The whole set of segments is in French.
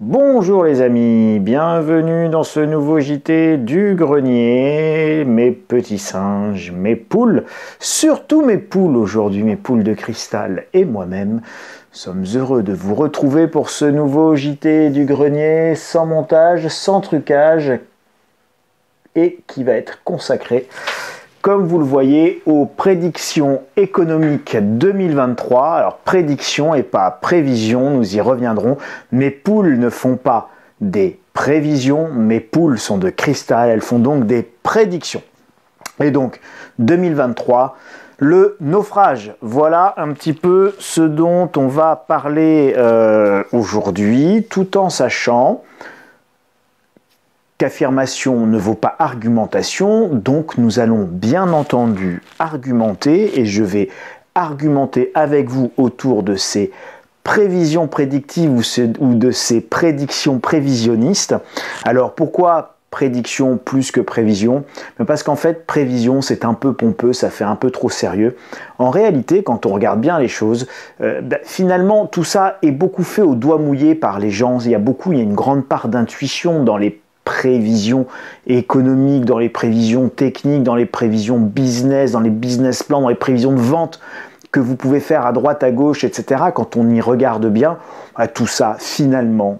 Bonjour les amis, bienvenue dans ce nouveau JT du grenier, mes petits singes, mes poules, surtout mes poules aujourd'hui, mes poules de cristal et moi-même, sommes heureux de vous retrouver pour ce nouveau JT du grenier, sans montage, sans trucage, et qui va être consacré, comme vous le voyez, aux prédictions économiques 2023. Alors prédictions et pas prévisions, nous y reviendrons. Mes poules ne font pas des prévisions, mes poules sont de cristal, elles font donc des prédictions. Et donc 2023, le naufrage, voilà un petit peu ce dont on va parler aujourd'hui, tout en sachant qu'affirmation ne vaut pas argumentation, donc nous allons bien entendu argumenter et je vais argumenter avec vous autour de ces prévisions prédictives ou de ces prédictions prévisionnistes. Alors pourquoi prédiction plus que prévision? Parce qu'en fait prévision c'est un peu pompeux, ça fait un peu trop sérieux. En réalité quand on regarde bien les choses, finalement tout ça est beaucoup fait au doigt mouillé par les gens. Il y a une grande part d'intuition dans les prévisions économiques, dans les prévisions techniques, dans les prévisions business, dans les business plans, dans les prévisions de vente que vous pouvez faire à droite, à gauche, etc. Quand on y regarde bien, tout ça, finalement,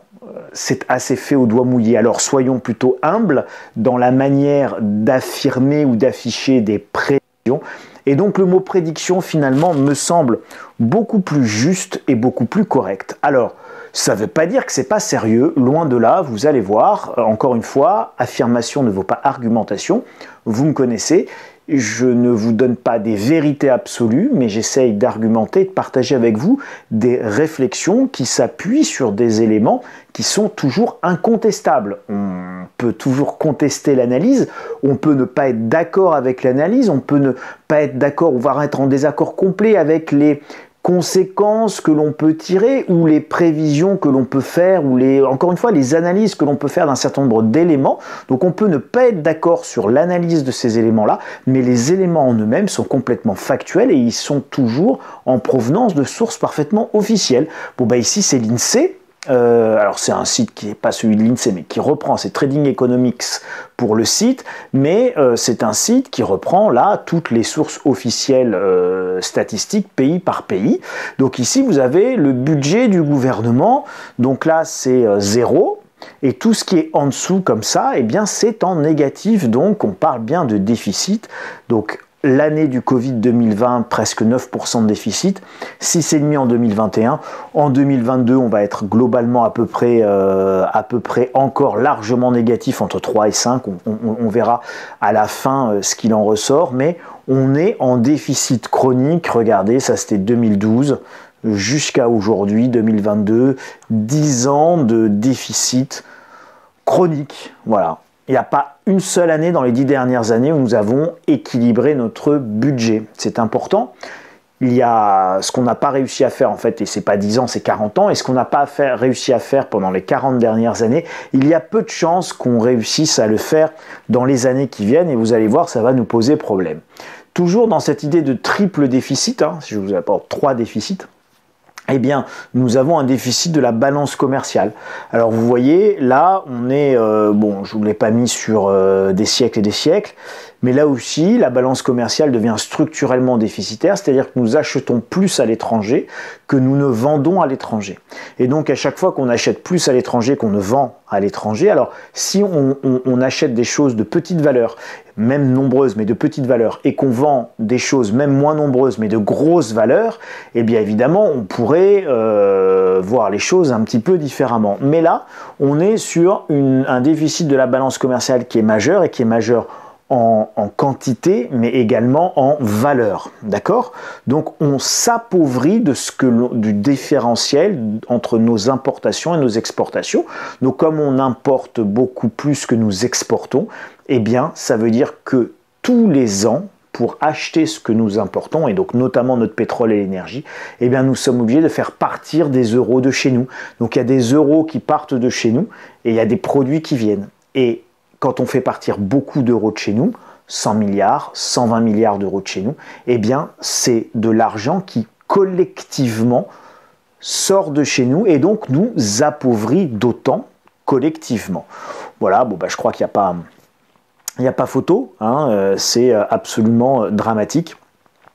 c'est assez fait au doigt mouillé. Alors soyons plutôt humbles dans la manière d'affirmer ou d'afficher des prévisions. Et donc le mot prédiction, finalement, me semble beaucoup plus juste et beaucoup plus correct. Alors, ça ne veut pas dire que c'est pas sérieux, loin de là, vous allez voir, encore une fois, affirmation ne vaut pas argumentation, vous me connaissez, je ne vous donne pas des vérités absolues, mais j'essaye d'argumenter, de partager avec vous des réflexions qui s'appuient sur des éléments qui sont toujours incontestables. On peut toujours contester l'analyse, on peut ne pas être d'accord avec l'analyse, on peut ne pas être d'accord, voire être en désaccord complet avec les conséquences que l'on peut tirer ou les prévisions que l'on peut faire ou encore une fois les analyses que l'on peut faire d'un certain nombre d'éléments. Donc on peut ne pas être d'accord sur l'analyse de ces éléments-là, mais les éléments en eux-mêmes sont complètement factuels et ils sont toujours en provenance de sources parfaitement officielles. Bon bah ici c'est l'INSEE. Alors c'est un site qui n'est pas celui de l'INSEE mais qui reprend, c'est Trading Economics pour le site, mais c'est un site qui reprend là toutes les sources officielles statistiques pays par pays. Donc ici vous avez le budget du gouvernement, donc là c'est 0. Et tout ce qui est en dessous comme ça, eh bien c'est en négatif, donc on parle bien de déficit. Donc l'année du Covid 2020, presque 9% de déficit, 6,5% en 2021. En 2022, on va être globalement à peu près encore largement négatif, entre 3 et 5. On verra à la fin ce qu'il en ressort, mais on est en déficit chronique. Regardez, ça c'était 2012 jusqu'à aujourd'hui, 2022, 10 ans de déficit chronique. Voilà. Il n'y a pas une seule année dans les 10 dernières années où nous avons équilibré notre budget. C'est important. Il y a ce qu'on n'a pas réussi à faire en fait, et c'est pas 10 ans, c'est 40 ans, et ce qu'on n'a pas réussi à faire pendant les 40 dernières années, il y a peu de chances qu'on réussisse à le faire dans les années qui viennent, et vous allez voir, ça va nous poser problème. Toujours dans cette idée de triple déficit, si je vous apporte 3 déficits, eh bien, nous avons un déficit de la balance commerciale. Alors, vous voyez, là, on est, bon, je ne vous l'ai pas mis sur des siècles et des siècles, mais là aussi, la balance commerciale devient structurellement déficitaire, c'est-à-dire que nous achetons plus à l'étranger que nous ne vendons à l'étranger. Et donc, à chaque fois qu'on achète plus à l'étranger qu'on ne vend à l'étranger, alors si on achète des choses de petite valeur, même nombreuses, mais de petite valeur, et qu'on vend des choses même moins nombreuses, mais de grosse valeur, eh bien évidemment, on pourrait voir les choses un petit peu différemment. Mais là, on est sur un déficit de la balance commerciale qui est majeur, et qui est majeur en quantité, mais également en valeur, d'accord? Donc on s'appauvrit du différentiel entre nos importations et nos exportations. Donc comme on importe beaucoup plus que nous exportons, eh bien ça veut dire que tous les ans, pour acheter ce que nous importons, et donc notamment notre pétrole et l'énergie, eh bien nous sommes obligés de faire partir des euros de chez nous. Donc il y a des euros qui partent de chez nous, et il y a des produits qui viennent. Et quand on fait partir beaucoup d'euros de chez nous, 100 milliards, 120 milliards d'euros de chez nous, eh bien, c'est de l'argent qui collectivement sort de chez nous et donc nous appauvrit d'autant collectivement. Voilà, bon, je crois qu'il n'y a pas photo, hein, c'est absolument dramatique.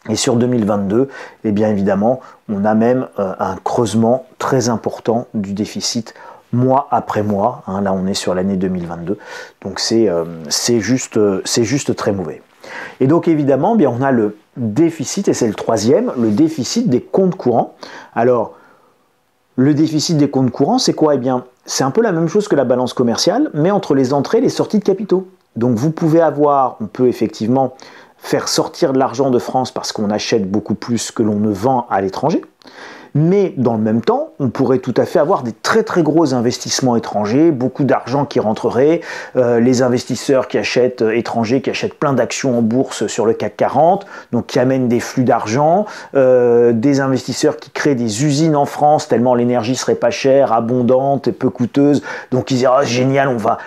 Et sur 2022, eh bien évidemment, on a même un creusement très important du déficit mois après mois. Hein, là, on est sur l'année 2022, donc c'est juste très mauvais. Et donc évidemment, bien, on a le déficit, et c'est le troisième, le déficit des comptes courants. Alors, le déficit des comptes courants, c'est quoi? Eh bien, c'est un peu la même chose que la balance commerciale, mais entre les entrées et les sorties de capitaux. Donc vous pouvez avoir, on peut effectivement faire sortir de l'argent de France parce qu'on achète beaucoup plus que l'on ne vend à l'étranger. Mais dans le même temps, on pourrait tout à fait avoir des très très gros investissements étrangers, beaucoup d'argent qui rentrerait, les investisseurs qui achètent étrangers, qui achètent plein d'actions en bourse sur le CAC 40, donc qui amènent des flux d'argent, des investisseurs qui créent des usines en France tellement l'énergie serait pas chère, abondante et peu coûteuse, donc ils disent oh, génial, on va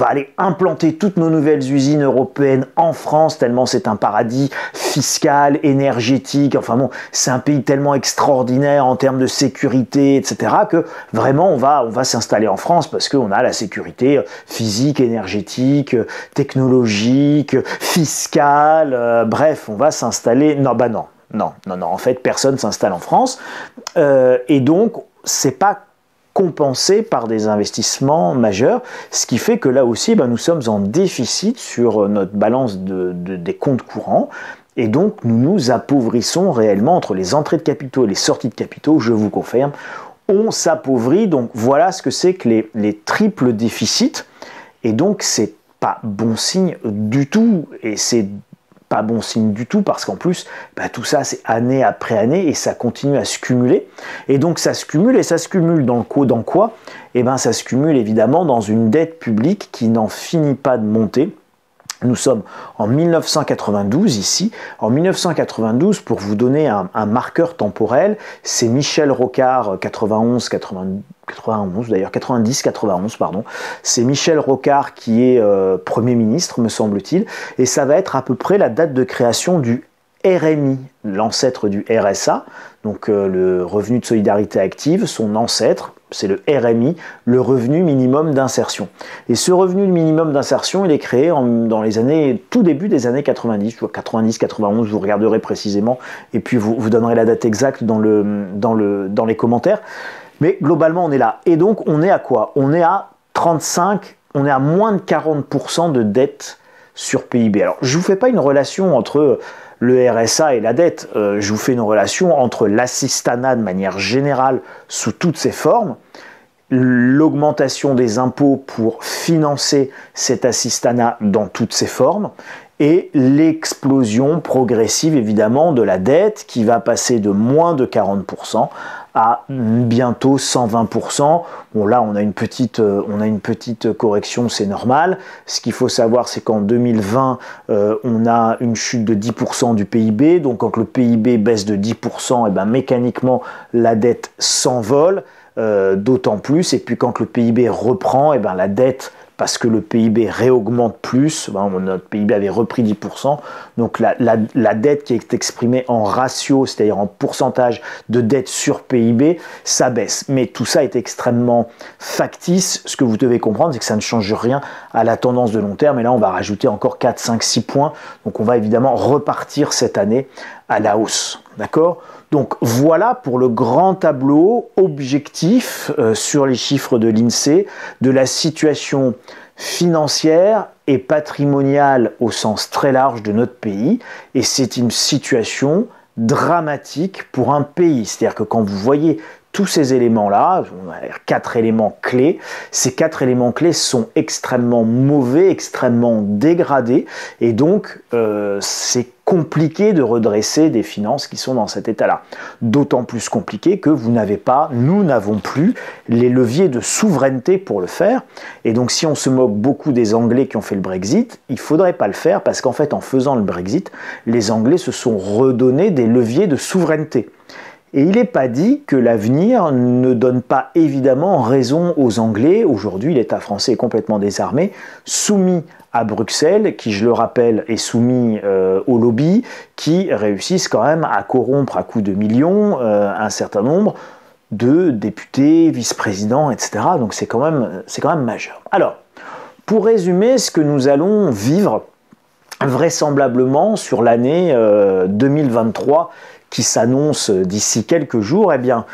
aller implanter toutes nos nouvelles usines européennes en France, tellement c'est un paradis fiscal, énergétique, enfin bon, c'est un pays tellement extraordinaire en termes de sécurité, etc., que vraiment on va s'installer en France parce qu'on a la sécurité physique, énergétique, technologique, fiscale, bref, on va s'installer... Non, en fait, personne s'installe en France, et donc, c'est pas compensé par des investissements majeurs, ce qui fait que là aussi, nous sommes en déficit sur notre balance des comptes courants, et donc nous nous appauvrissons réellement entre les entrées de capitaux et les sorties de capitaux, je vous confirme, on s'appauvrit, donc voilà ce que c'est que les triples déficits, et donc c'est pas bon signe du tout, et c'est pas bon signe du tout parce qu'en plus tout ça c'est année après année et ça continue à se cumuler et donc ça se cumule dans quoi? Eh bien ça se cumule évidemment dans une dette publique qui n'en finit pas de monter. Nous sommes en 1992 ici. En 1992, pour vous donner un marqueur temporel, c'est Michel Rocard, 90-91, pardon. C'est Michel Rocard qui est Premier ministre, me semble-t-il, et ça va être à peu près la date de création du RMI, l'ancêtre du RSA, donc le revenu de solidarité active, son ancêtre, c'est le RMI, le revenu minimum d'insertion. Et ce revenu minimum d'insertion, il est créé dans les années, tout début des années 90, 90-91, vous regarderez précisément, et puis vous donnerez la date exacte dans les commentaires. Mais globalement, on est là. Et donc, on est à quoi? On est à moins de 40% de dette sur PIB. Alors, je ne vous fais pas une relation entre le RSA et la dette, je vous fais une relation entre l'assistanat de manière générale sous toutes ses formes, l'augmentation des impôts pour financer cet assistanat dans toutes ses formes, et l'explosion progressive évidemment de la dette qui va passer de moins de 40% à bientôt 120%. Bon là on a une petite correction, c'est normal. Ce qu'il faut savoir c'est qu'en 2020 on a une chute de 10% du PIB, donc quand le PIB baisse de 10%, et mécaniquement la dette s'envole, d'autant plus, et puis quand le PIB reprend, la dette, parce que le PIB réaugmente plus, notre PIB avait repris 10%, donc la dette qui est exprimée en ratio, c'est-à-dire en pourcentage de dette sur PIB, ça baisse. Mais tout ça est extrêmement factice. Ce que vous devez comprendre, c'est que ça ne change rien à la tendance de long terme, et là on va rajouter encore 4, 5, 6 points, donc on va évidemment repartir cette année à la hausse. D'accord ? Donc voilà pour le grand tableau objectif sur les chiffres de l'INSEE de la situation financière et patrimoniale au sens très large de notre pays, et c'est une situation dramatique pour un pays. C'est-à-dire que quand vous voyez tous ces éléments-là, 4 éléments clés, ces 4 éléments clés sont extrêmement mauvais, extrêmement dégradés, et donc c'est compliqué de redresser des finances qui sont dans cet état-là. D'autant plus compliqué que nous n'avons plus les leviers de souveraineté pour le faire, et donc si on se moque beaucoup des Anglais qui ont fait le Brexit, il ne faudrait pas le faire, parce qu'en fait en faisant le Brexit, les Anglais se sont redonnés des leviers de souveraineté. Et il n'est pas dit que l'avenir ne donne pas évidemment raison aux Anglais. Aujourd'hui, l'État français est complètement désarmé, soumis à Bruxelles, qui, je le rappelle, est soumis au lobby, qui réussissent quand même à corrompre à coups de millions un certain nombre de députés, vice-présidents, etc. Donc c'est quand même majeur. Alors, pour résumer ce que nous allons vivre vraisemblablement sur l'année 2023 qui s'annonce d'ici quelques jours, eh bien,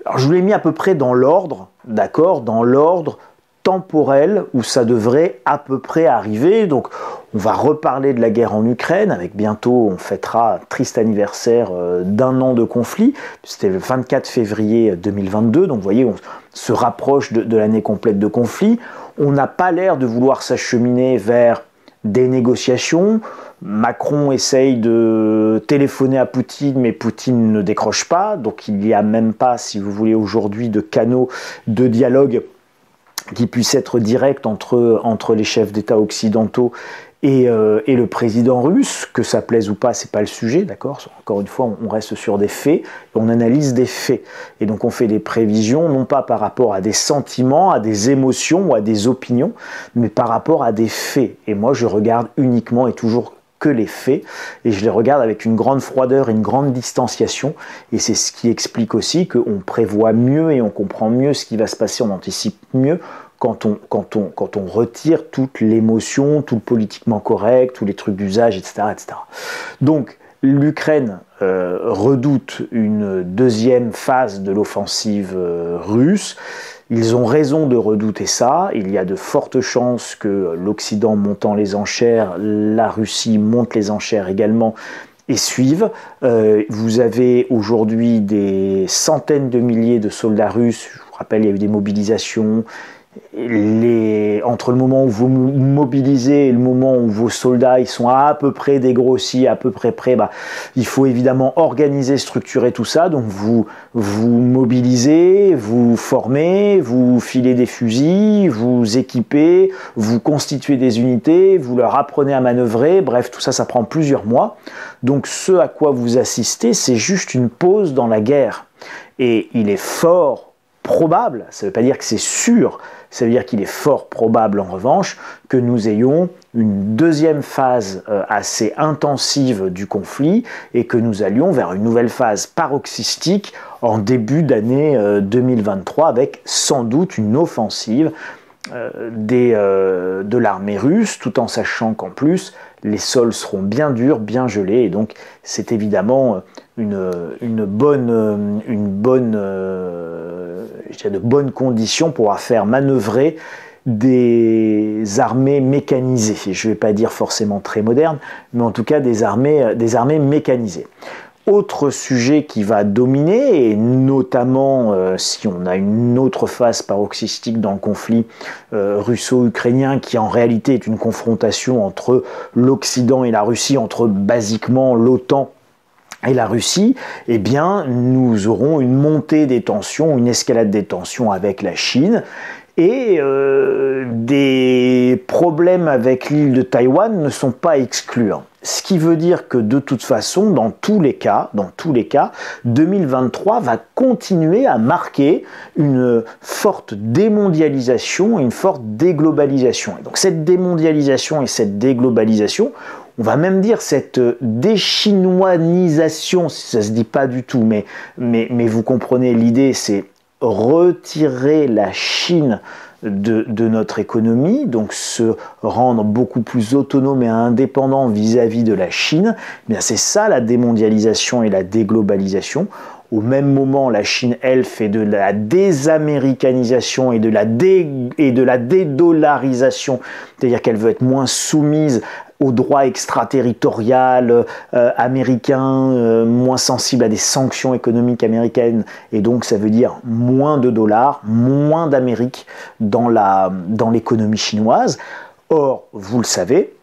alors je vous l'ai mis à peu près dans l'ordre, d'accord, dans l'ordre temporel où ça devrait à peu près arriver. Donc on va reparler de la guerre en Ukraine, avec bientôt on fêtera un triste anniversaire d'1 an de conflit, c'était le 24 février 2022, donc vous voyez on se rapproche de l'année complète de conflit. On n'a pas l'air de vouloir s'acheminer vers des négociations. Macron essaye de téléphoner à Poutine, mais Poutine ne décroche pas, donc il n'y a même pas, si vous voulez, aujourd'hui de canaux de dialogue qui puissent être directs entre les chefs d'État occidentaux et le président russe, que ça plaise ou pas, c'est pas le sujet, d'accord. Encore une fois, on reste sur des faits, on analyse des faits, et donc on fait des prévisions, non pas par rapport à des sentiments, à des émotions ou à des opinions, mais par rapport à des faits. Et moi, je regarde uniquement et toujours que les faits, et je les regarde avec une grande froideur et une grande distanciation, et c'est ce qui explique aussi qu'on prévoit mieux et on comprend mieux ce qui va se passer, on anticipe mieux quand on retire toute l'émotion, tout le politiquement correct, tous les trucs d'usage, etc., etc. Donc, l'Ukraine redoute une deuxième phase de l'offensive russe. Ils ont raison de redouter ça. Il y a de fortes chances que l'Occident montant les enchères, la Russie monte les enchères également et suive. Vous avez aujourd'hui des centaines de milliers de soldats russes. Je vous rappelle, il y a eu des mobilisations. Entre le moment où vous mobilisez et le moment où vos soldats ils sont à peu près dégrossis, à peu près prêts, il faut évidemment organiser, structurer tout ça. Donc vous mobilisez, vous formez, vous filez des fusils, vous équipez, vous constituez des unités, vous leur apprenez à manœuvrer. Bref, tout ça, ça prend plusieurs mois. Donc ce à quoi vous assistez, c'est juste une pause dans la guerre. Et il est fort probable, ça ne veut pas dire que c'est sûr, ça veut dire qu'il est fort probable en revanche que nous ayons une deuxième phase assez intensive du conflit et que nous allions vers une nouvelle phase paroxystique en début d'année 2023 avec sans doute une offensive de l'armée russe, tout en sachant qu'en plus les sols seront bien durs, bien gelés, et donc c'est évidemment de bonnes conditions pour faire manœuvrer des armées mécanisées. Je ne vais pas dire forcément très modernes, mais en tout cas des armées mécanisées. Autre sujet qui va dominer, et notamment si on a une autre phase paroxystique dans le conflit russo-ukrainien, qui en réalité est une confrontation entre l'Occident et la Russie, entre basiquement l'OTAN et la Russie, eh bien, nous aurons une montée des tensions, une escalade des tensions avec la Chine, et des problèmes avec l'île de Taïwan ne sont pas exclus. Ce qui veut dire que de toute façon, dans tous les cas, 2023 va continuer à marquer une forte démondialisation, une forte déglobalisation. Et donc cette démondialisation et cette déglobalisation, on va même dire cette déchinoisisation, ça ne se dit pas du tout, mais vous comprenez l'idée, c'est retirer la Chine de notre économie, donc se rendre beaucoup plus autonome et indépendant vis-à-vis de la Chine. Eh bien, c'est ça la démondialisation et la déglobalisation. Au même moment, la Chine, elle, fait de la désaméricanisation et de la dédollarisation, c'est-à-dire qu'elle veut être moins soumise au droit extraterritorial américain, moins sensible à des sanctions économiques américaines, et donc ça veut dire moins de dollars, moins d'Amérique dans l'économie chinoise. Or, vous le savez,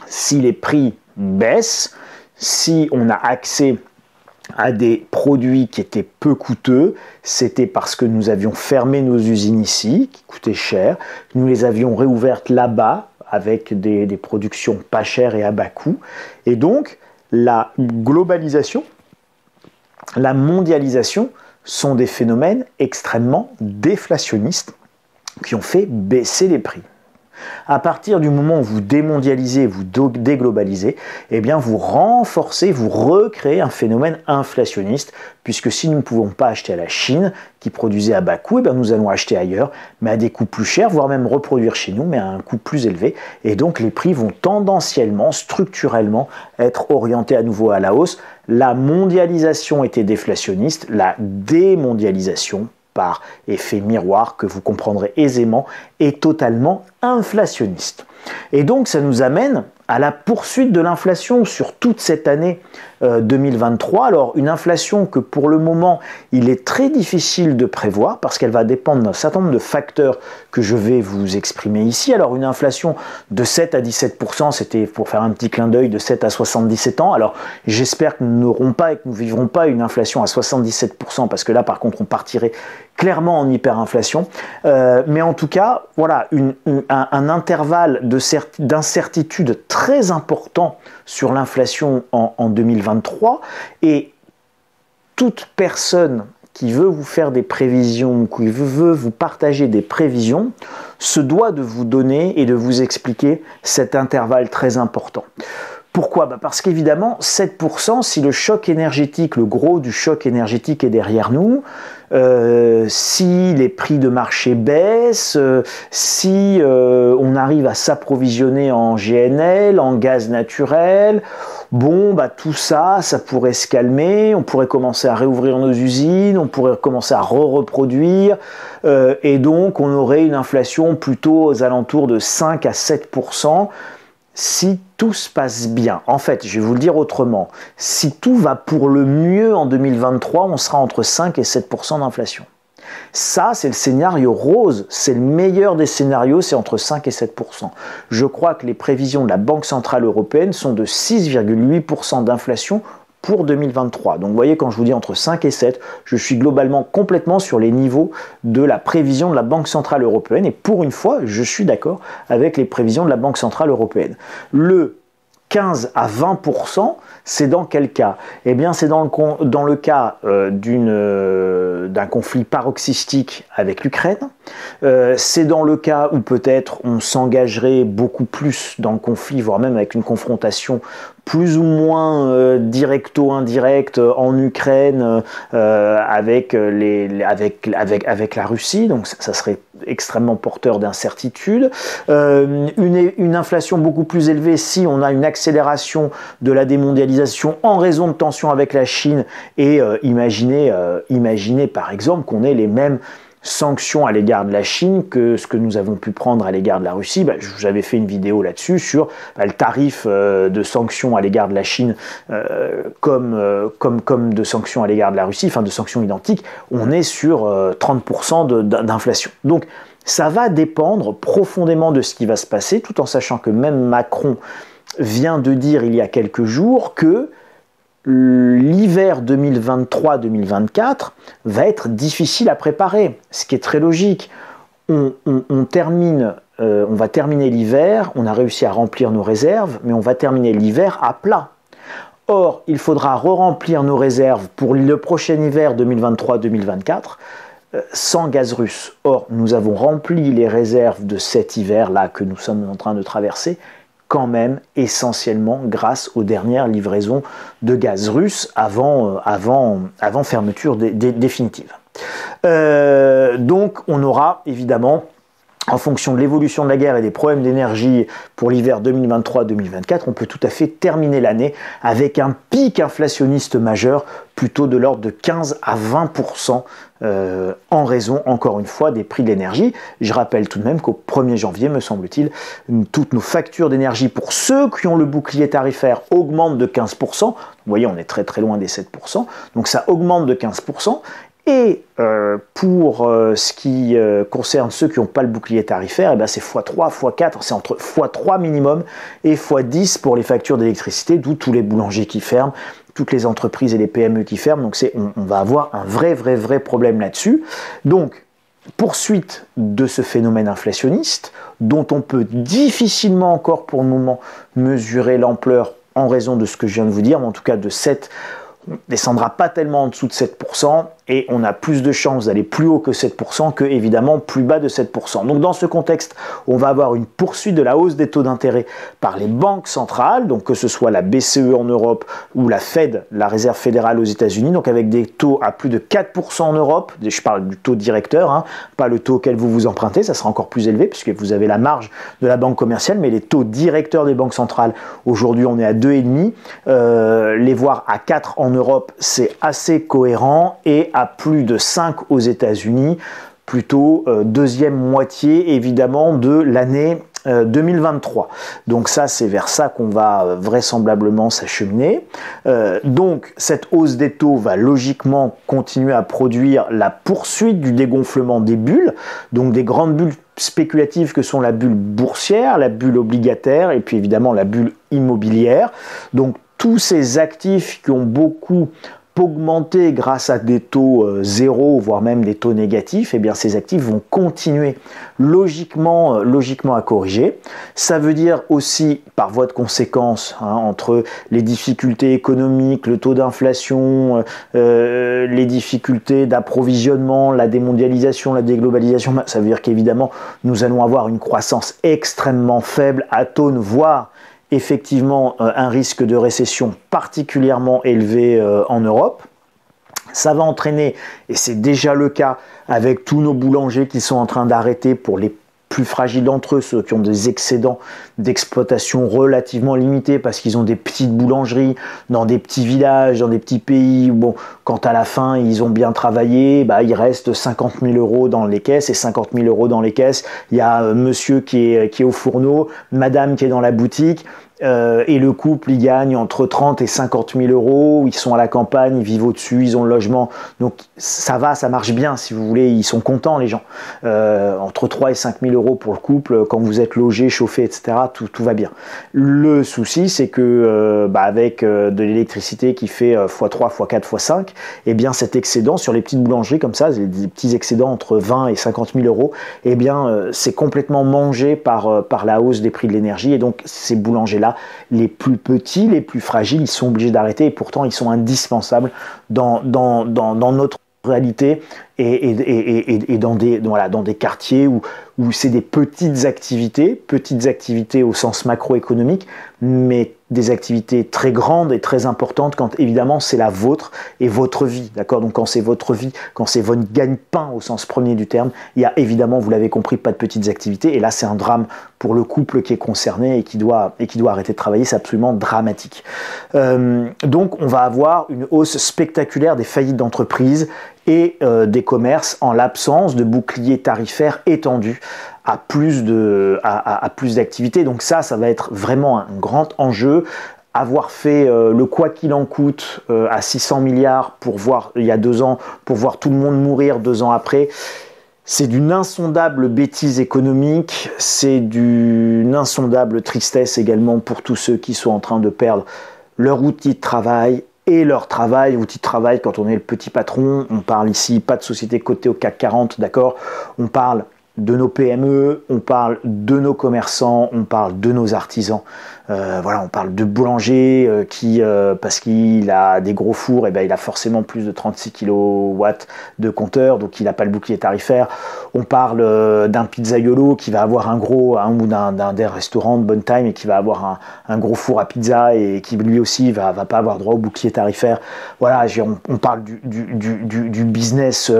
si les prix baissent, si on a accès à des produits qui étaient peu coûteux, c'était parce que nous avions fermé nos usines ici, qui coûtaient cher, nous les avions réouvertes là-bas, avec des productions pas chères et à bas coût. Et donc, la globalisation, la mondialisation sont des phénomènes extrêmement déflationnistes qui ont fait baisser les prix. À partir du moment où vous démondialisez, vous déglobalisez, eh bien vous renforcez, vous recréez un phénomène inflationniste, puisque si nous ne pouvons pas acheter à la Chine, qui produisait à bas coût, eh bien nous allons acheter ailleurs, mais à des coûts plus chers, voire même reproduire chez nous, mais à un coût plus élevé. Et donc les prix vont tendanciellement, structurellement, être orientés à nouveau à la hausse. La mondialisation était déflationniste, la démondialisation, par effet miroir que vous comprendrez aisément, est totalement inflationniste. Et donc ça nous amène à la poursuite de l'inflation sur toute cette année 2023. Alors une inflation que pour le moment il est très difficile de prévoir parce qu'elle va dépendre d'un certain nombre de facteurs que je vais vous exprimer ici. Alors une inflation de 7 à 17%, c'était pour faire un petit clin d'œil de 7 à 77 ans. Alors j'espère que nous n'aurons pas et que nous ne vivrons pas une inflation à 77% parce que là par contre on partirait clairement en hyperinflation. Mais en tout cas, voilà, un intervalle d'incertitude très important sur l'inflation en 2023, et toute personne qui veut vous faire des prévisions, qui veut vous partager des prévisions, se doit de vous donner et de vous expliquer cet intervalle très important. Pourquoi ? Parce qu'évidemment, 7%, si le choc énergétique, le gros du choc énergétique est derrière nous, si les prix de marché baissent, si on arrive à s'approvisionner en GNL, en gaz naturel, bon, tout ça, ça pourrait se calmer, on pourrait commencer à réouvrir nos usines, on pourrait commencer à reproduire, et donc on aurait une inflation plutôt aux alentours de 5 à 7%. Si tout se passe bien, en fait, je vais vous le dire autrement, si tout va pour le mieux en 2023, on sera entre 5 et 7% d'inflation. Ça, c'est le scénario rose, c'est le meilleur des scénarios, c'est entre 5 et 7%. Je crois que les prévisions de la Banque Centrale Européenne sont de 6,8% d'inflation pour 2023. Donc vous voyez, quand je vous dis entre 5 et 7, je suis globalement complètement sur les niveaux de la prévision de la Banque Centrale Européenne. Et pour une fois, je suis d'accord avec les prévisions de la Banque Centrale Européenne. Le 15 à 20%, c'est dans quel cas ? Eh bien, c'est dans le cas d'un conflit paroxystique avec l'Ukraine. C'est dans le cas où peut-être on s'engagerait beaucoup plus dans le conflit, voire même avec une confrontation plus ou moins directo-indirecte en Ukraine avec la Russie. Donc ça serait extrêmement porteur d'incertitude. Une inflation beaucoup plus élevée si on a une accélération de la démondialisation en raison de tensions avec la Chine, et imaginez par exemple qu'on ait les mêmes sanctions à l'égard de la Chine que ce que nous avons pu prendre à l'égard de la Russie. J'avais fait une vidéo là-dessus sur le tarif de sanctions à l'égard de la Chine comme de sanctions à l'égard de la Russie, enfin de sanctions identiques. On est sur 30% d'inflation. Donc ça va dépendre profondément de ce qui va se passer, tout en sachant que même Macron vient de dire il y a quelques jours que l'hiver 2023-2024 va être difficile à préparer, ce qui est très logique. On va terminer l'hiver, on a réussi à remplir nos réserves, mais on va terminer l'hiver à plat. Or, il faudra re-remplir nos réserves pour le prochain hiver 2023-2024 sans gaz russe. Or, nous avons rempli les réserves de cet hiver-là que nous sommes en train de traverser, quand même essentiellement grâce aux dernières livraisons de gaz russe avant fermeture définitive. Donc on aura évidemment, en fonction de l'évolution de la guerre et des problèmes d'énergie pour l'hiver 2023-2024, on peut tout à fait terminer l'année avec un pic inflationniste majeur, plutôt de l'ordre de 15 à 20%, en raison, encore une fois, des prix de l'énergie. Je rappelle tout de même qu'au 1er janvier, me semble-t-il, toutes nos factures d'énergie pour ceux qui ont le bouclier tarifaire augmentent de 15%. Vous voyez, on est très très loin des 7%. Donc ça augmente de 15%. Et pour ce qui concerne ceux qui n'ont pas le bouclier tarifaire, eh ben c'est x3, x4, c'est entre x3 minimum et x10 pour les factures d'électricité, d'où tous les boulangers qui ferment, toutes les entreprises et les PME qui ferment. Donc on va avoir un vrai problème là-dessus. Donc, poursuite de ce phénomène inflationniste, dont on peut difficilement encore pour le moment mesurer l'ampleur en raison de ce que je viens de vous dire, mais en tout cas de 7%, on ne descendra pas tellement en dessous de 7%, et on a plus de chances d'aller plus haut que 7% que évidemment plus bas de 7%. Donc dans ce contexte, on va avoir une poursuite de la hausse des taux d'intérêt par les banques centrales, donc que ce soit la BCE en Europe ou la Fed, la Réserve fédérale aux États-Unis, donc avec des taux à plus de 4% en Europe. Je parle du taux directeur, hein, pas le taux auquel vous empruntez, ça sera encore plus élevé puisque vous avez la marge de la banque commerciale, mais les taux directeurs des banques centrales, aujourd'hui on est à 2,5, les voir à 4 en Europe, c'est assez cohérent, et à plus de 5 aux États-Unis, plutôt deuxième moitié évidemment de l'année 2023. Donc ça, c'est vers ça qu'on va vraisemblablement s'acheminer. Donc cette hausse des taux va logiquement continuer à produire la poursuite du dégonflement des bulles, donc des grandes bulles spéculatives que sont la bulle boursière, la bulle obligataire et puis évidemment la bulle immobilière. Donc tous ces actifs qui ont beaucoup augmenter grâce à des taux zéro, voire même des taux négatifs, et bien ces actifs vont continuer logiquement à corriger. Ça veut dire aussi, par voie de conséquence, hein, entre les difficultés économiques, le taux d'inflation, les difficultés d'approvisionnement, la démondialisation, la déglobalisation, ça veut dire qu'évidemment, nous allons avoir une croissance extrêmement faible, atone, voire effectivement un risque de récession particulièrement élevé en Europe. Ça va entraîner, et c'est déjà le cas avec tous nos boulangers qui sont en train d'arrêter pour les plus fragiles d'entre eux, ceux qui ont des excédents d'exploitation relativement limités parce qu'ils ont des petites boulangeries dans des petits villages, dans des petits pays. Bon, quand à la fin ils ont bien travaillé, bah, il reste 50 000 euros dans les caisses, et 50 000 euros dans les caisses, il y a monsieur qui est au fourneau, madame qui est dans la boutique. Et le couple, il gagne entre 30 et 50 000 euros, ils sont à la campagne, ils vivent au-dessus, ils ont le logement, donc ça va, ça marche bien si vous voulez, ils sont contents les gens. Entre 3 et 5 000 euros pour le couple, quand vous êtes logé, chauffé, etc., tout va bien. Le souci, c'est que avec de l'électricité qui fait x3, x4, x5, eh bien cet excédent sur les petites boulangeries comme ça, des petits excédents entre 20 et 50 000 euros, eh bien c'est complètement mangé par la hausse des prix de l'énergie, et donc ces boulangers-là, les plus petits, les plus fragiles, ils sont obligés d'arrêter, et pourtant ils sont indispensables dans notre réalité et dans des quartiers où c'est des petites activités au sens macroéconomique, mais des activités très grandes et très importantes quand évidemment c'est la vôtre et votre vie, d'accord? Donc quand c'est votre vie, quand c'est votre gagne-pain au sens premier du terme, il y a évidemment, vous l'avez compris, pas de petites activités, et là c'est un drame pour le couple qui est concerné et qui doit arrêter de travailler, c'est absolument dramatique. Donc on va avoir une hausse spectaculaire des faillites d'entreprises et des commerces en l'absence de bouclier tarifaire étendu à plus d'activités. Donc ça va être vraiment un grand enjeu. Avoir fait le quoi qu'il en coûte à 600 milliards pour voir, il y a 2 ans, pour voir tout le monde mourir 2 ans après, c'est d'une insondable bêtise économique, c'est d'une insondable tristesse également pour tous ceux qui sont en train de perdre leur outil de travail, et leur travail, outil de travail quand on est le petit patron. On parle ici pas de société cotée au CAC 40, d'accord? On parle de nos PME, on parle de nos commerçants, on parle de nos artisans. Voilà, on parle de boulanger qui, parce qu'il a des gros fours, et ben il a forcément plus de 36 kW de compteur, donc il n'a pas le bouclier tarifaire. On parle d'un pizzaiolo qui va avoir ou d'un des restaurants de Bonne Time, et qui va avoir un gros four à pizza, et qui lui aussi va pas avoir droit au bouclier tarifaire. Voilà, on parle du business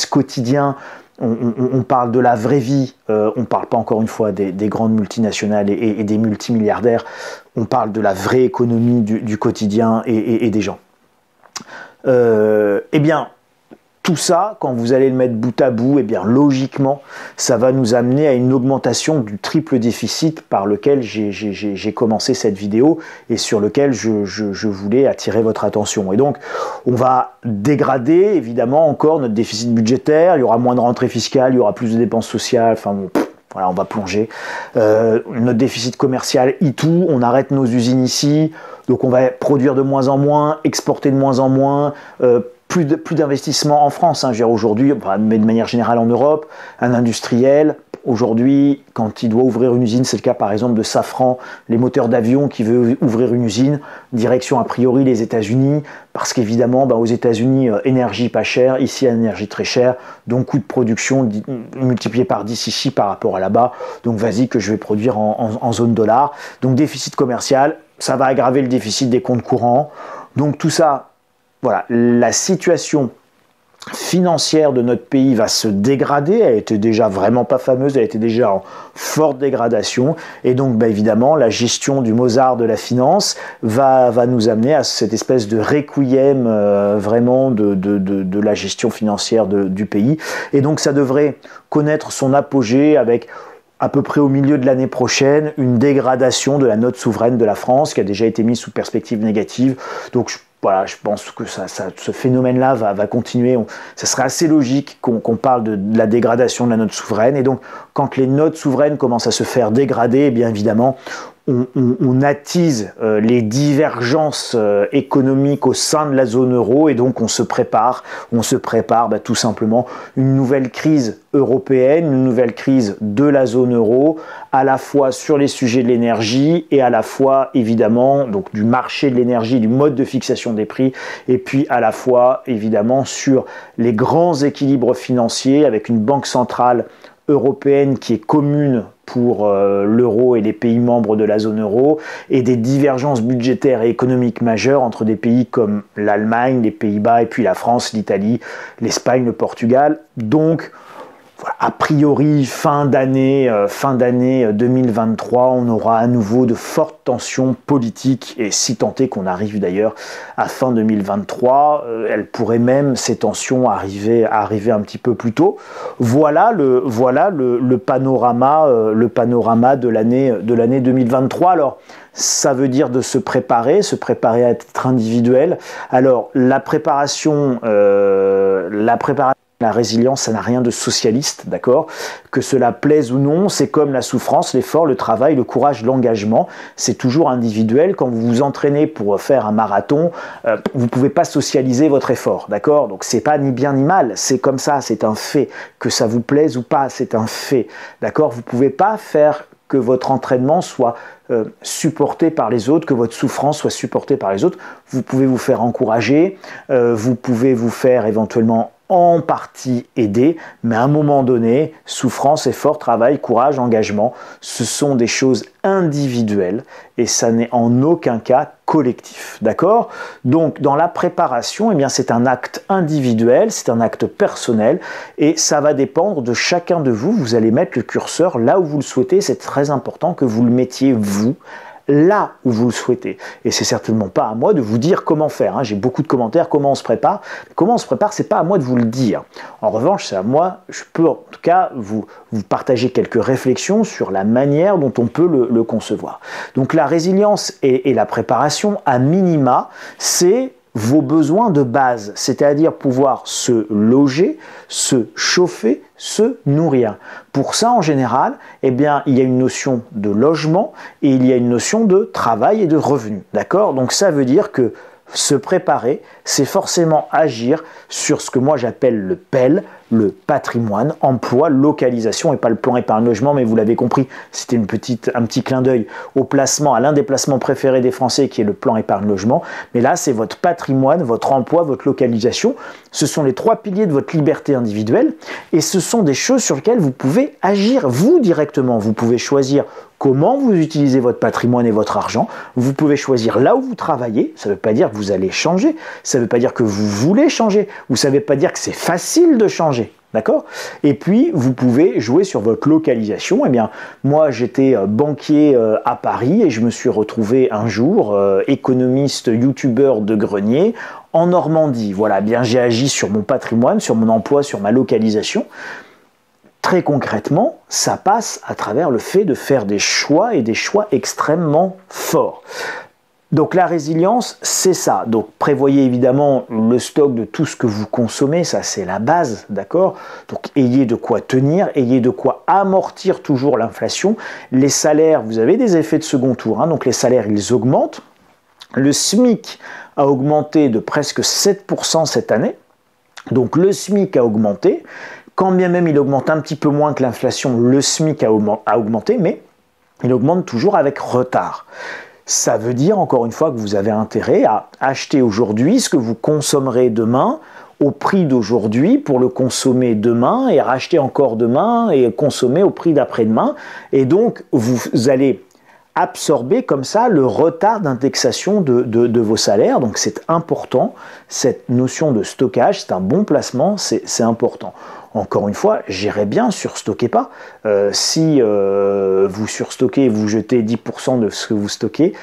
quotidien. On parle de la vraie vie, on ne parle pas encore une fois des grandes multinationales et des multimilliardaires, on parle de la vraie économie du quotidien et des gens. Eh bien, tout ça, quand vous allez le mettre bout à bout, eh bien, logiquement, ça va nous amener à une augmentation du triple déficit par lequel j'ai commencé cette vidéo et sur lequel je voulais attirer votre attention. Et donc, on va dégrader évidemment encore notre déficit budgétaire, il y aura moins de rentrées fiscales, il y aura plus de dépenses sociales, enfin bon, voilà, on va plonger. Notre déficit commercial, tout, on arrête nos usines ici, donc on va produire de moins en moins, exporter de moins en moins, plus d'investissement en France, hein, aujourd'hui, mais de manière générale en Europe, un industriel, Aujourd'hui, quand il doit ouvrir une usine, c'est le cas par exemple de Safran, les moteurs d'avion qui veut ouvrir une usine, direction a priori les États-Unis, parce qu'évidemment, aux États-Unis, énergie pas chère, ici énergie très chère, donc coût de production multiplié par 10 ici par rapport à là-bas, donc vas-y que je vais produire en zone dollar. Donc déficit commercial, ça va aggraver le déficit des comptes courants. Donc tout ça, voilà, la situation financière de notre pays va se dégrader, elle était déjà vraiment pas fameuse, elle était déjà en forte dégradation, et donc évidemment la gestion du Mozart de la finance va nous amener à cette espèce de requiem vraiment de la gestion financière du pays, et donc ça devrait connaître son apogée avec à peu près au milieu de l'année prochaine, une dégradation de la note souveraine de la France qui a déjà été mise sous perspective négative. Donc voilà, je pense que ce phénomène-là va continuer. Ça serait assez logique qu'on parle de la dégradation de la note souveraine. Et donc, quand les notes souveraines commencent à se faire dégrader, eh bien évidemment, on attise les divergences économiques au sein de la zone euro, et donc on se prépare tout simplement une nouvelle crise européenne, une nouvelle crise de la zone euro, à la fois sur les sujets de l'énergie et à la fois évidemment donc du marché de l'énergie, du mode de fixation des prix, et puis à la fois évidemment sur les grands équilibres financiers avec une banque centrale européenne qui est commune pour l'euro et les pays membres de la zone euro, et des divergences budgétaires et économiques majeures entre des pays comme l'Allemagne, les Pays-Bas, et puis la France, l'Italie, l'Espagne, le Portugal. Donc, voilà, a priori, fin d'année 2023, on aura à nouveau de fortes tensions politiques, et si tant est qu'on arrive d'ailleurs à fin 2023, elles pourraient même, ces tensions, arriver un petit peu plus tôt. Voilà le panorama de l'année 2023. Alors, ça veut dire de se préparer à être individuel. Alors, la préparation, la résilience, ça n'a rien de socialiste, d'accord? Que cela plaise ou non, c'est comme la souffrance, l'effort, le travail, le courage, l'engagement. C'est toujours individuel. Quand vous vous entraînez pour faire un marathon, vous ne pouvez pas socialiser votre effort, d'accord? Donc c'est pas ni bien ni mal, c'est comme ça, c'est un fait. Que ça vous plaise ou pas, c'est un fait, d'accord? Vous ne pouvez pas faire que votre entraînement soit supporté par les autres, que votre souffrance soit supportée par les autres. Vous pouvez vous faire encourager, vous pouvez vous faire éventuellement en partie aider, mais à un moment donné, souffrance, effort, travail, courage, engagement, ce sont des choses individuelles et ça n'est en aucun cas collectif, d'accord? Donc dans la préparation, eh bien c'est un acte individuel, c'est un acte personnel, et ça va dépendre de chacun de vous. Vous allez mettre le curseur là où vous le souhaitez, c'est très important que vous le mettiez vous, là où vous le souhaitez. Et c'est certainement pas à moi de vous dire comment faire. J'ai beaucoup de commentaires, comment on se prépare. Comment on se prépare, c'est pas à moi de vous le dire. En revanche, c'est à moi, je peux en tout cas vous partager quelques réflexions sur la manière dont on peut le concevoir. Donc la résilience et la préparation, à minima, c'est vos besoins de base, c'est-à-dire pouvoir se loger, se chauffer, se nourrir. Pour ça, en général, eh bien, il y a une notion de logement et il y a une notion de travail et de revenu. D'accord? Donc ça veut dire que se préparer, c'est forcément agir sur ce que moi j'appelle le PEL, le patrimoine, emploi, localisation, et pas le plan épargne logement, mais vous l'avez compris, c'était un petit clin d'œil au placement, à l'un des placements préférés des Français qui est le plan épargne logement. Mais là, c'est votre patrimoine, votre emploi, votre localisation. Ce sont les trois piliers de votre liberté individuelle, et ce sont des choses sur lesquelles vous pouvez agir vous directement. Vous pouvez choisir comment vous utilisez votre patrimoine et votre argent. Vous pouvez choisir là où vous travaillez. Ça ne veut pas dire que vous allez changer. Ça ne veut pas dire que vous voulez changer. Ou ça ne veut pas dire que c'est facile de changer. D'accord? Et puis, vous pouvez jouer sur votre localisation. Eh bien, moi, j'étais banquier à Paris et je me suis retrouvé un jour économiste, youtubeur de grenier en Normandie. Voilà, eh bien, j'ai agi sur mon patrimoine, sur mon emploi, sur ma localisation. Très concrètement, ça passe à travers le fait de faire des choix, et des choix extrêmement forts. Donc la résilience, c'est ça. Donc prévoyez évidemment le stock de tout ce que vous consommez, ça c'est la base, d'accord? Donc ayez de quoi tenir, ayez de quoi amortir toujours l'inflation. Les salaires, vous avez des effets de second tour, donc les salaires ils augmentent. Le SMIC a augmenté de presque 7% cette année. Donc le SMIC a augmenté. quand bien même il augmente un petit peu moins que l'inflation, le SMIC a augmenté, mais il augmente toujours avec retard. Ça veut dire, encore une fois, que vous avez intérêt à acheter aujourd'hui ce que vous consommerez demain au prix d'aujourd'hui pour le consommer demain et racheter encore demain et consommer au prix d'après-demain. Et donc, vous allez absorber comme ça le retard d'indexation de vos salaires. Donc, c'est important, cette notion de stockage, c'est un bon placement, c'est important. Encore une fois, j'irais bien, surstockez pas. Si vous surstockez et vous jetez 10% de ce que vous stockez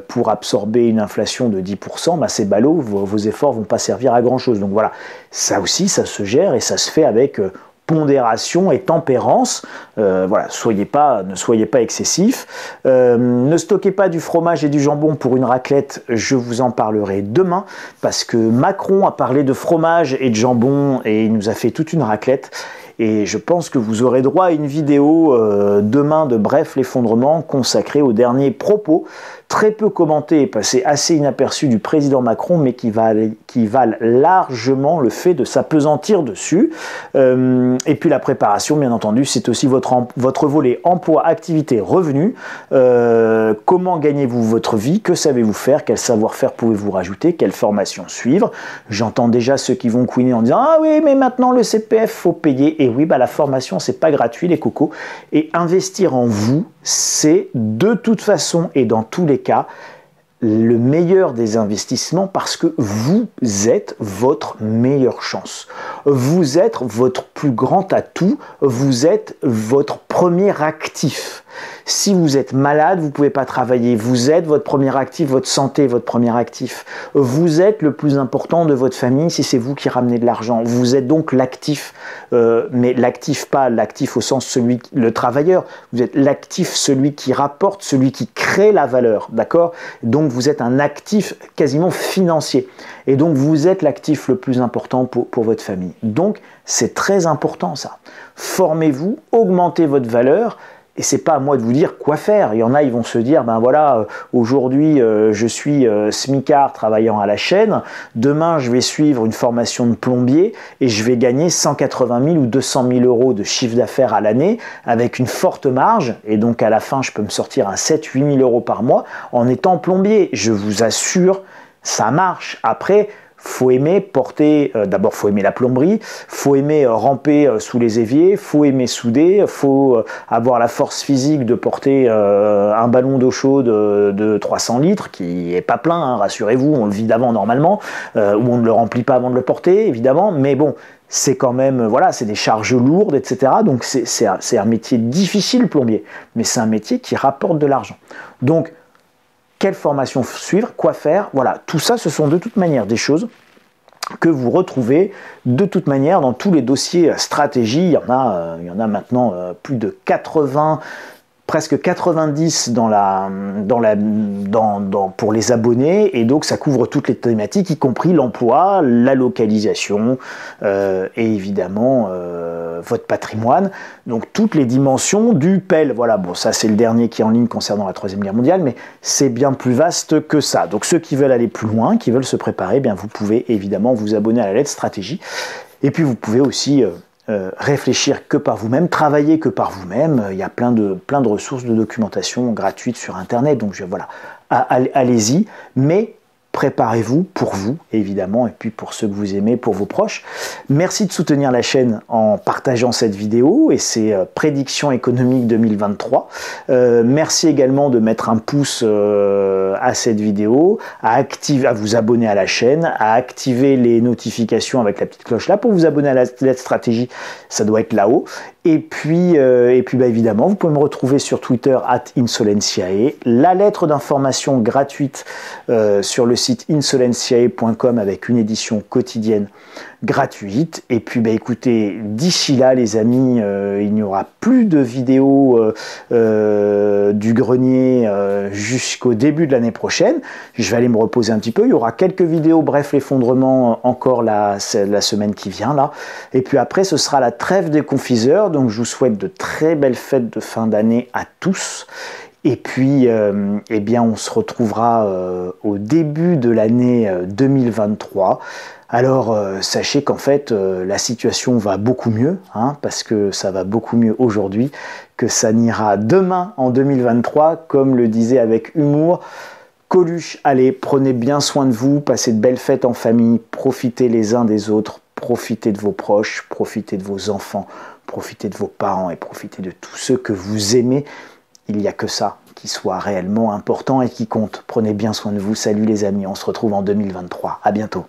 pour absorber une inflation de 10%, bah c'est ballot, vos efforts vont pas servir à grand chose. Donc voilà, ça aussi, ça se gère et ça se fait avec pondération et tempérance. Voilà, ne soyez pas excessif. Ne stockez pas du fromage et du jambon pour une raclette, je vous en parlerai demain, parce que Macron a parlé de fromage et de jambon et il nous a fait toute une raclette. Et je pense que vous aurez droit à une vidéo demain de Bref l'effondrement consacrée aux derniers propos très peu commentés et passés assez inaperçus du président Macron, mais qui valent largement le fait de s'apesantir dessus. Et puis la préparation, bien entendu, c'est aussi votre volet emploi, activité, revenu. Comment gagnez-vous votre vie? Que savez-vous faire? Quel savoir-faire pouvez-vous rajouter? Quelle formation suivre? J'entends déjà ceux qui vont couiner en disant « Ah oui, mais maintenant le CPF, faut payer. » Et oui, bah, la formation, c'est pas gratuit, les cocos. Et investir en vous, c'est de toute façon et dans tous les cas le meilleur des investissements, parce que vous êtes votre meilleure chance. Vous êtes votre plus grand atout, vous êtes votre premier actif. Si vous êtes malade, vous ne pouvez pas travailler. Vous êtes votre premier actif, votre santé est votre premier actif. Vous êtes le plus important de votre famille si c'est vous qui ramenez de l'argent. Vous êtes donc l'actif, mais l'actif pas l'actif au sens le travailleur. Vous êtes l'actif, celui qui rapporte, celui qui crée la valeur, d'accord? Donc vous êtes un actif quasiment financier. Et donc vous êtes l'actif le plus important pour votre famille. Donc c'est très important ça. Formez-vous, augmentez votre valeur. Et c'est pas à moi de vous dire quoi faire. Il y en a, ils vont se dire, ben voilà, aujourd'hui je suis smicard travaillant à la chaîne, demain je vais suivre une formation de plombier et je vais gagner 180 000 ou 200 000 euros de chiffre d'affaires à l'année avec une forte marge, et donc à la fin je peux me sortir un 7-8 000 euros par mois en étant plombier. Je vous assure, ça marche. Après, faut aimer porter, d'abord faut aimer la plomberie, faut aimer ramper sous les éviers, faut aimer souder, faut avoir la force physique de porter un ballon d'eau chaude de 300 litres, qui est pas plein, hein, rassurez-vous, on le vide avant normalement, ou on ne le remplit pas avant de le porter, évidemment, mais bon, c'est quand même, voilà, c'est des charges lourdes, etc. Donc c'est un métier difficile, plombier, mais c'est un métier qui rapporte de l'argent. Donc, quelle formation suivre, quoi faire, voilà, tout ça, ce sont de toute manière des choses que vous retrouvez de toute manière dans tous les dossiers stratégie. Il y en a maintenant plus de 80, presque 90 pour les abonnés, et donc ça couvre toutes les thématiques, y compris l'emploi, la localisation et évidemment votre patrimoine, donc toutes les dimensions du PEL. Voilà, bon, ça c'est le dernier qui est en ligne concernant la Troisième Guerre mondiale, mais c'est bien plus vaste que ça. Donc ceux qui veulent aller plus loin, qui veulent se préparer, eh bien vous pouvez évidemment vous abonner à la lettre stratégie, et puis vous pouvez aussi réfléchir que par vous-même, travailler que par vous-même. Il y a plein de ressources de documentation gratuites sur Internet, donc voilà, allez-y, mais préparez-vous pour vous, évidemment, et puis pour ceux que vous aimez, pour vos proches. Merci de soutenir la chaîne en partageant cette vidéo et ses prédictions économiques 2023. Merci également de mettre un pouce à cette vidéo, à vous abonner à la chaîne, à activer les notifications avec la petite cloche là. Pour vous abonner à la lettre stratégie, ça doit être là-haut. Et puis bah, évidemment, vous pouvez me retrouver sur Twitter @insolenciae, la lettre d'information gratuite sur le site insolenciae.com avec une édition quotidienne gratuite. Et puis bah, écoutez, d'ici là les amis, il n'y aura plus de vidéos du grenier jusqu'au début de l'année prochaine. Je vais aller me reposer un petit peu. Il y aura quelques vidéos, bref, l'effondrement encore la semaine qui vient là. Et puis après, ce sera la trêve des confiseurs. Donc je vous souhaite de très belles fêtes de fin d'année à tous. Et puis, eh bien, on se retrouvera au début de l'année 2023 Alors sachez qu'en fait la situation va beaucoup mieux, parce que ça va beaucoup mieux aujourd'hui que ça n'ira demain en 2023, comme le disait avec humour Coluche. Allez, prenez bien soin de vous, passez de belles fêtes en famille, profitez les uns des autres, profitez de vos proches, profitez de vos enfants, profitez de vos parents et profitez de tous ceux que vous aimez. Il n'y a que ça qui soit réellement important et qui compte. Prenez bien soin de vous. Salut les amis, on se retrouve en 2023. À bientôt.